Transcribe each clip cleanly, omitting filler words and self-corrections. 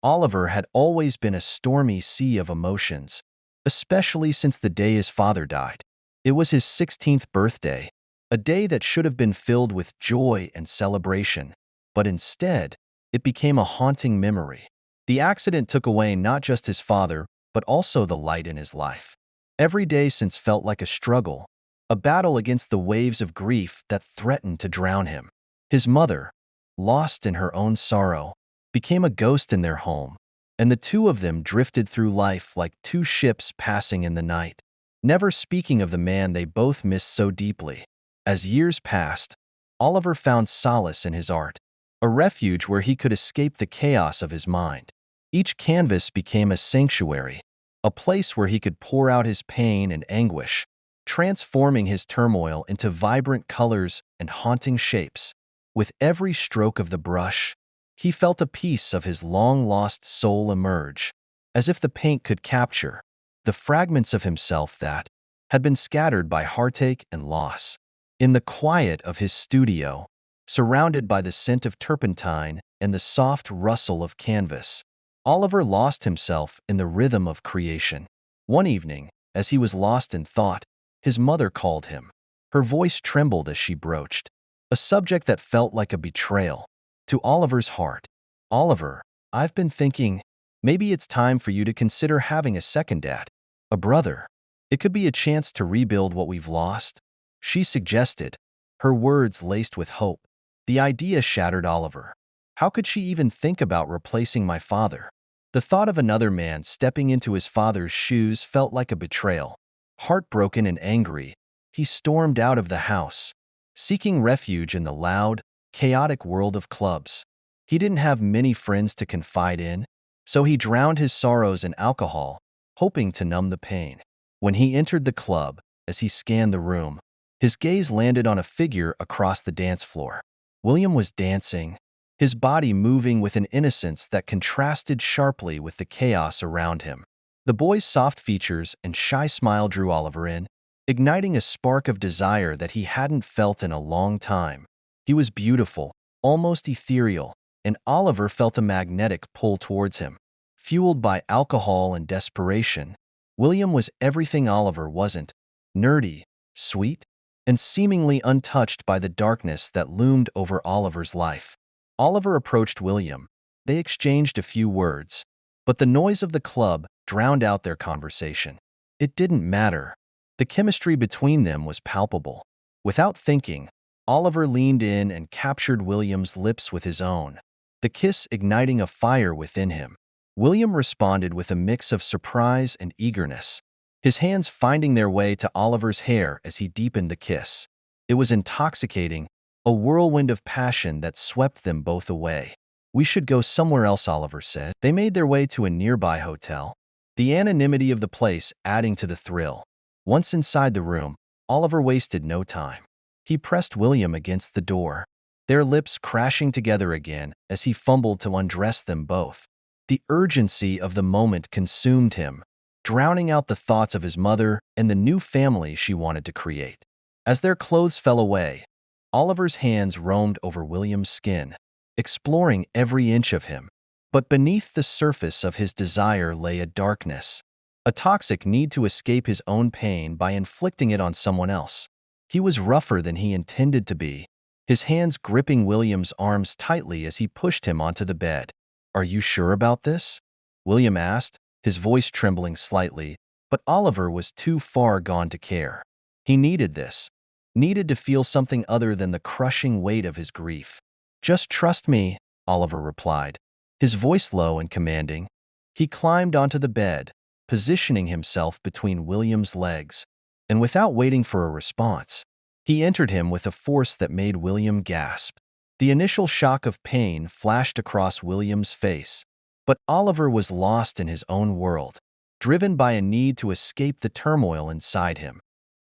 Oliver had always been a stormy sea of emotions, especially since the day his father died. It was his 16th birthday, a day that should have been filled with joy and celebration, but instead, it became a haunting memory. The accident took away not just his father, but also the light in his life. Every day since felt like a struggle, a battle against the waves of grief that threatened to drown him. His mother, lost in her own sorrow, became a ghost in their home, and the two of them drifted through life like two ships passing in the night, never speaking of the man they both missed so deeply. As years passed, Oliver found solace in his art, a refuge where he could escape the chaos of his mind. Each canvas became a sanctuary, a place where he could pour out his pain and anguish, transforming his turmoil into vibrant colors and haunting shapes. With every stroke of the brush, he felt a piece of his long-lost soul emerge, as if the paint could capture the fragments of himself that had been scattered by heartache and loss. In the quiet of his studio, surrounded by the scent of turpentine and the soft rustle of canvas, Oliver lost himself in the rhythm of creation. One evening, as he was lost in thought, his mother called him. Her voice trembled as she broached a subject that felt like a betrayal to Oliver's heart. "Oliver, I've been thinking, maybe it's time for you to consider having a second dad, a brother. It could be a chance to rebuild what we've lost," she suggested, her words laced with hope. The idea shattered Oliver. How could she even think about replacing my father? The thought of another man stepping into his father's shoes felt like a betrayal. Heartbroken and angry, he stormed out of the house, seeking refuge in the loud, chaotic world of clubs. He didn't have many friends to confide in, so he drowned his sorrows in alcohol, hoping to numb the pain. When he entered the club, as he scanned the room, his gaze landed on a figure across the dance floor. William was dancing, his body moving with an innocence that contrasted sharply with the chaos around him. The boy's soft features and shy smile drew Oliver in, igniting a spark of desire that he hadn't felt in a long time. He was beautiful, almost ethereal, and Oliver felt a magnetic pull towards him. Fueled by alcohol and desperation, William was everything Oliver wasn't: nerdy, sweet, and seemingly untouched by the darkness that loomed over Oliver's life. Oliver approached William. They exchanged a few words, but the noise of the club drowned out their conversation. It didn't matter. The chemistry between them was palpable. Without thinking, Oliver leaned in and captured William's lips with his own, the kiss igniting a fire within him. William responded with a mix of surprise and eagerness, his hands finding their way to Oliver's hair as he deepened the kiss. It was intoxicating, a whirlwind of passion that swept them both away. "We should go somewhere else," Oliver said. They made their way to a nearby hotel, the anonymity of the place adding to the thrill. Once inside the room, Oliver wasted no time. He pressed William against the door, their lips crashing together again as he fumbled to undress them both. The urgency of the moment consumed him, drowning out the thoughts of his mother and the new family she wanted to create. As their clothes fell away, Oliver's hands roamed over William's skin, exploring every inch of him. But beneath the surface of his desire lay a darkness, a toxic need to escape his own pain by inflicting it on someone else. He was rougher than he intended to be, his hands gripping William's arms tightly as he pushed him onto the bed. "Are you sure about this?" William asked, his voice trembling slightly, but Oliver was too far gone to care. He needed this, needed to feel something other than the crushing weight of his grief. "Just trust me," Oliver replied, his voice low and commanding. He climbed onto the bed, positioning himself between William's legs, and without waiting for a response, he entered him with a force that made William gasp. The initial shock of pain flashed across William's face, but Oliver was lost in his own world, driven by a need to escape the turmoil inside him.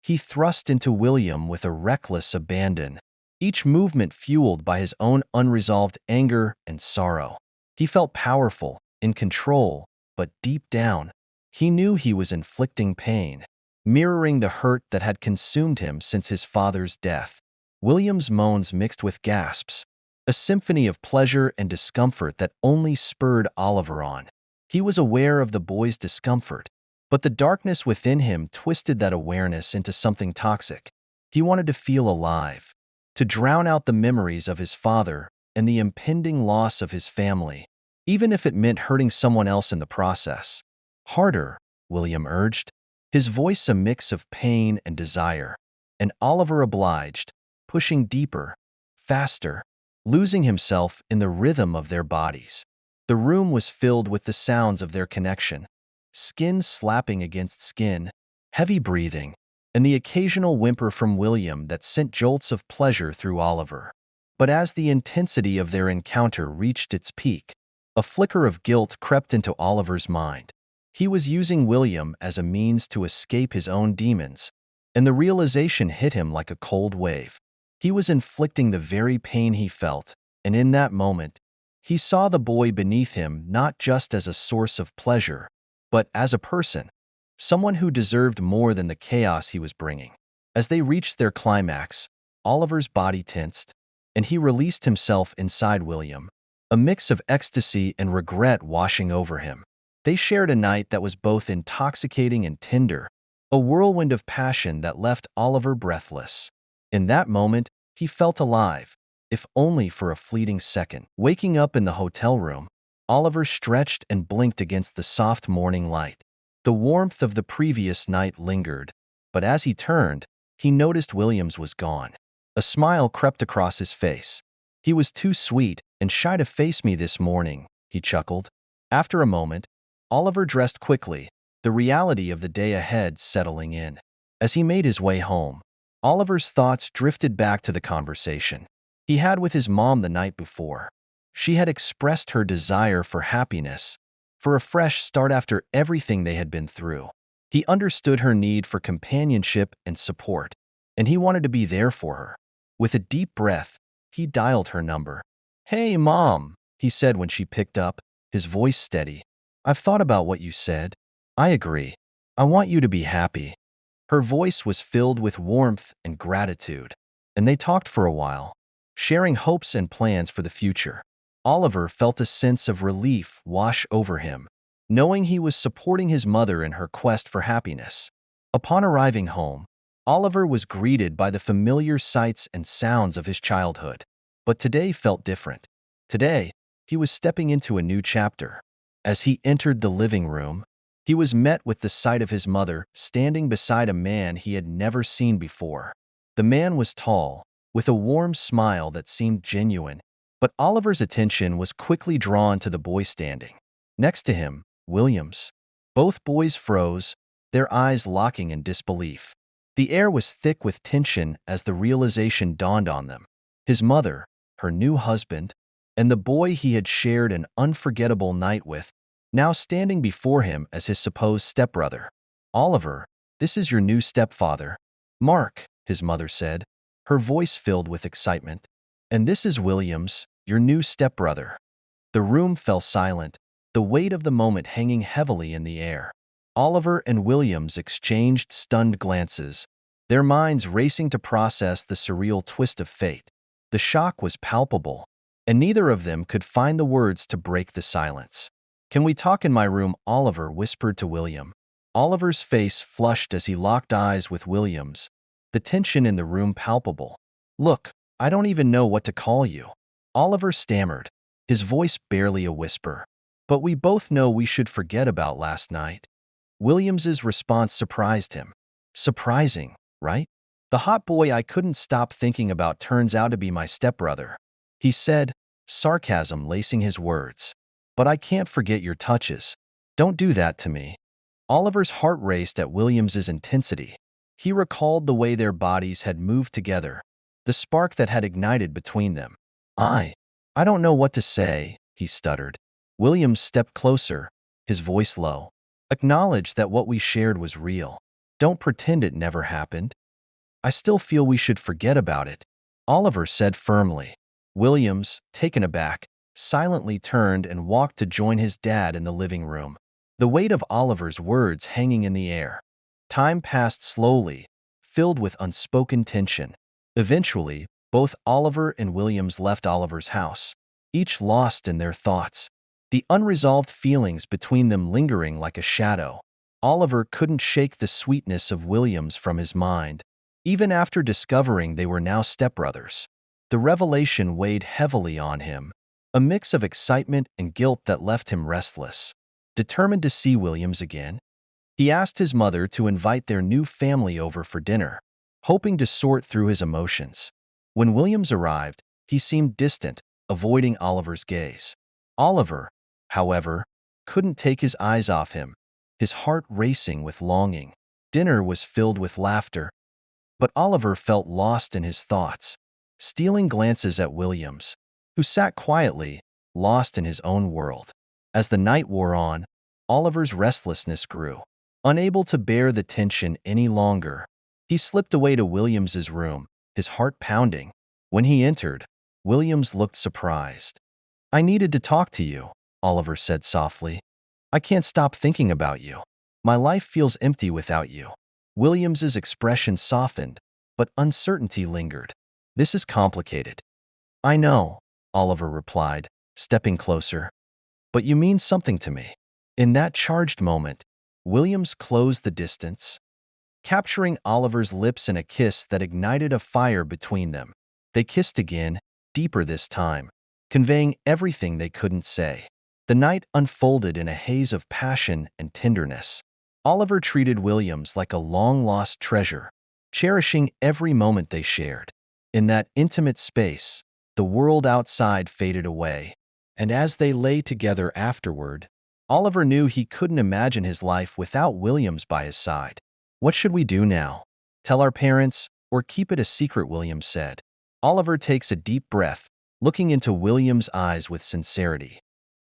He thrust into William with a reckless abandon, each movement fueled by his own unresolved anger and sorrow. He felt powerful, in control, but deep down, he knew he was inflicting pain, mirroring the hurt that had consumed him since his father's death. William's moans mixed with gasps, a symphony of pleasure and discomfort that only spurred Oliver on. He was aware of the boy's discomfort, but the darkness within him twisted that awareness into something toxic. He wanted to feel alive, to drown out the memories of his father and the impending loss of his family, even if it meant hurting someone else in the process. "Harder," William urged, his voice a mix of pain and desire, and Oliver obliged, pushing deeper, faster, losing himself in the rhythm of their bodies. The room was filled with the sounds of their connection, skin slapping against skin, heavy breathing, and the occasional whimper from William that sent jolts of pleasure through Oliver. But as the intensity of their encounter reached its peak, a flicker of guilt crept into Oliver's mind. He was using William as a means to escape his own demons, and the realization hit him like a cold wave. He was inflicting the very pain he felt, and in that moment, he saw the boy beneath him not just as a source of pleasure, but as a person, someone who deserved more than the chaos he was bringing. As they reached their climax, Oliver's body tensed, and he released himself inside William, a mix of ecstasy and regret washing over him. They shared a night that was both intoxicating and tender, a whirlwind of passion that left Oliver breathless. In that moment, he felt alive, if only for a fleeting second. Waking up in the hotel room, Oliver stretched and blinked against the soft morning light. The warmth of the previous night lingered, but as he turned, he noticed Williams was gone. A smile crept across his face. "He was too sweet and shy to face me this morning," he chuckled. After a moment, Oliver dressed quickly, the reality of the day ahead settling in. As he made his way home, Oliver's thoughts drifted back to the conversation he had with his mom the night before. She had expressed her desire for happiness, for a fresh start after everything they had been through. He understood her need for companionship and support, and he wanted to be there for her. With a deep breath, he dialed her number. "Hey, Mom," he said when she picked up, his voice steady. "I've thought about what you said. I agree. I want you to be happy." Her voice was filled with warmth and gratitude, and they talked for a while, sharing hopes and plans for the future. Oliver felt a sense of relief wash over him, knowing he was supporting his mother in her quest for happiness. Upon arriving home, Oliver was greeted by the familiar sights and sounds of his childhood. But today felt different. Today, he was stepping into a new chapter. As he entered the living room, he was met with the sight of his mother standing beside a man he had never seen before. The man was tall, with a warm smile that seemed genuine, but Oliver's attention was quickly drawn to the boy standing next to him, Williams. Both boys froze, their eyes locking in disbelief. The air was thick with tension as the realization dawned on them. His mother, her new husband, and the boy he had shared an unforgettable night with, now standing before him as his supposed stepbrother. "Oliver, this is your new stepfather. Mark," his mother said, her voice filled with excitement. "And this is Williams, your new stepbrother." The room fell silent, the weight of the moment hanging heavily in the air. Oliver and Williams exchanged stunned glances, their minds racing to process the surreal twist of fate. The shock was palpable, and neither of them could find the words to break the silence. "Can we talk in my room?" Oliver whispered to William. Oliver's face flushed as he locked eyes with Williams, the tension in the room palpable. "Look, I don't even know what to call you," Oliver stammered, his voice barely a whisper. "But we both know we should forget about last night." Williams's response surprised him. "Surprising, right? The hot boy I couldn't stop thinking about turns out to be my stepbrother," he said, sarcasm lacing his words. "But I can't forget your touches. Don't do that to me." Oliver's heart raced at Williams's intensity. He recalled the way their bodies had moved together, the spark that had ignited between them. I don't know what to say," he stuttered. Williams stepped closer, his voice low. "Acknowledge that what we shared was real. Don't pretend it never happened." "I still feel we should forget about it," Oliver said firmly. Williams, taken aback, silently turned and walked to join his dad in the living room, the weight of Oliver's words hanging in the air. Time passed slowly, filled with unspoken tension. Eventually, Both Oliver and Williams left Oliver's house, each lost in their thoughts, the unresolved feelings between them lingering like a shadow. Oliver couldn't shake the sweetness of Williams from his mind, even after discovering they were now stepbrothers. The revelation weighed heavily on him, a mix of excitement and guilt that left him restless. Determined to see Williams again, he asked his mother to invite their new family over for dinner, hoping to sort through his emotions. When Williams arrived, he seemed distant, avoiding Oliver's gaze. Oliver, however, couldn't take his eyes off him, his heart racing with longing. Dinner was filled with laughter, but Oliver felt lost in his thoughts, stealing glances at Williams, who sat quietly, lost in his own world. As the night wore on, Oliver's restlessness grew. Unable to bear the tension any longer, he slipped away to Williams's room, his heart pounding. When he entered, Williams looked surprised. "I needed to talk to you," Oliver said softly. "I can't stop thinking about you. My life feels empty without you." Williams's expression softened, but uncertainty lingered. "This is complicated." "I know," Oliver replied, stepping closer. "But you mean something to me." In that charged moment, Williams closed the distance, capturing Oliver's lips in a kiss that ignited a fire between them. They kissed again, deeper this time, conveying everything they couldn't say. The night unfolded in a haze of passion and tenderness. Oliver treated Williams like a long-lost treasure, cherishing every moment they shared. In that intimate space, the world outside faded away, and as they lay together afterward, Oliver knew he couldn't imagine his life without Williams by his side. "What should we do now? Tell our parents, or keep it a secret?" Williams said. Oliver takes a deep breath, looking into Williams' eyes with sincerity.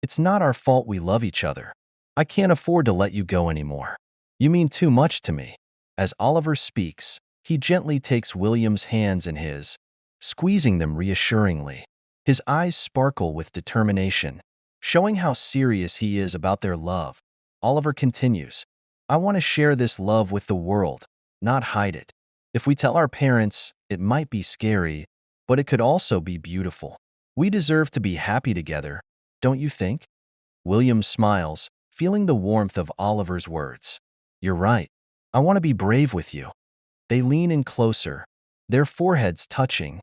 "It's not our fault we love each other. I can't afford to let you go anymore. You mean too much to me." As Oliver speaks, he gently takes Williams' hands in his, squeezing them reassuringly. His eyes sparkle with determination, showing how serious he is about their love. Oliver continues, "I want to share this love with the world, not hide it. If we tell our parents, it might be scary, but it could also be beautiful. We deserve to be happy together, don't you think?" William smiles, feeling the warmth of Oliver's words. "You're right. I want to be brave with you." They lean in closer, their foreheads touching,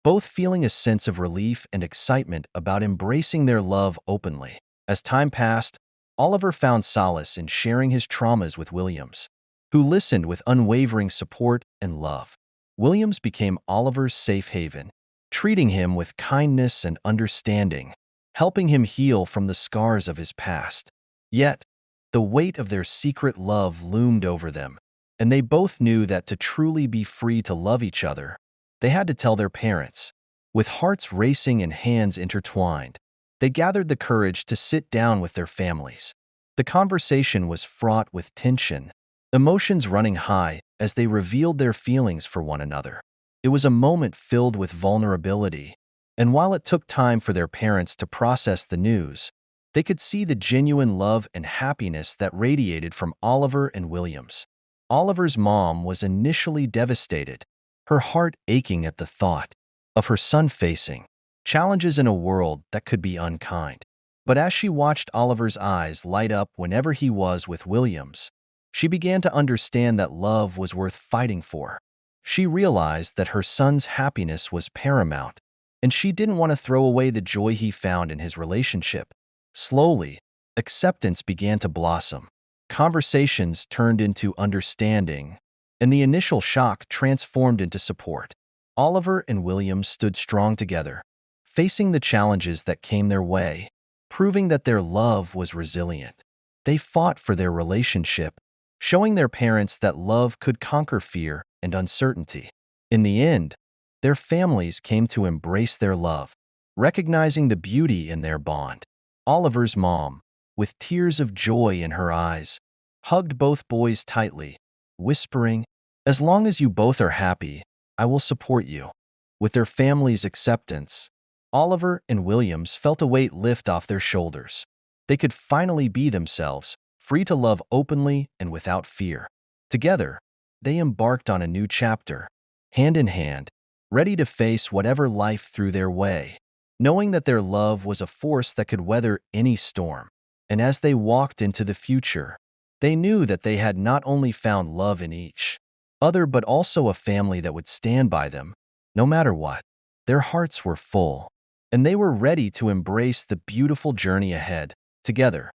both feeling a sense of relief and excitement about embracing their love openly. As time passed, Oliver found solace in sharing his traumas with Williams, who listened with unwavering support and love. Williams became Oliver's safe haven, treating him with kindness and understanding, helping him heal from the scars of his past. Yet, the weight of their secret love loomed over them, and they both knew that to truly be free to love each other, they had to tell their parents. With hearts racing and hands intertwined, they gathered the courage to sit down with their families. The conversation was fraught with tension, emotions running high as they revealed their feelings for one another. It was a moment filled with vulnerability, and while it took time for their parents to process the news, they could see the genuine love and happiness that radiated from Oliver and Williams. Oliver's mom was initially devastated, her heart aching at the thought of her son facing challenges in a world that could be unkind. But as she watched Oliver's eyes light up whenever he was with Williams, she began to understand that love was worth fighting for. She realized that her son's happiness was paramount, and she didn't want to throw away the joy he found in his relationship. Slowly, acceptance began to blossom. Conversations turned into understanding, and the initial shock transformed into support. Oliver and Williams stood strong together, facing the challenges that came their way, proving that their love was resilient. They fought for their relationship, showing their parents that love could conquer fear and uncertainty. In the end, their families came to embrace their love, recognizing the beauty in their bond. Oliver's mom, with tears of joy in her eyes, hugged both boys tightly, whispering, "As long as you both are happy, I will support you." With their family's acceptance, Oliver and Williams felt a weight lift off their shoulders. They could finally be themselves, free to love openly and without fear. Together, they embarked on a new chapter, hand in hand, ready to face whatever life threw their way, knowing that their love was a force that could weather any storm. And as they walked into the future, they knew that they had not only found love in each other but also a family that would stand by them, no matter what. Their hearts were full, and they were ready to embrace the beautiful journey ahead, together.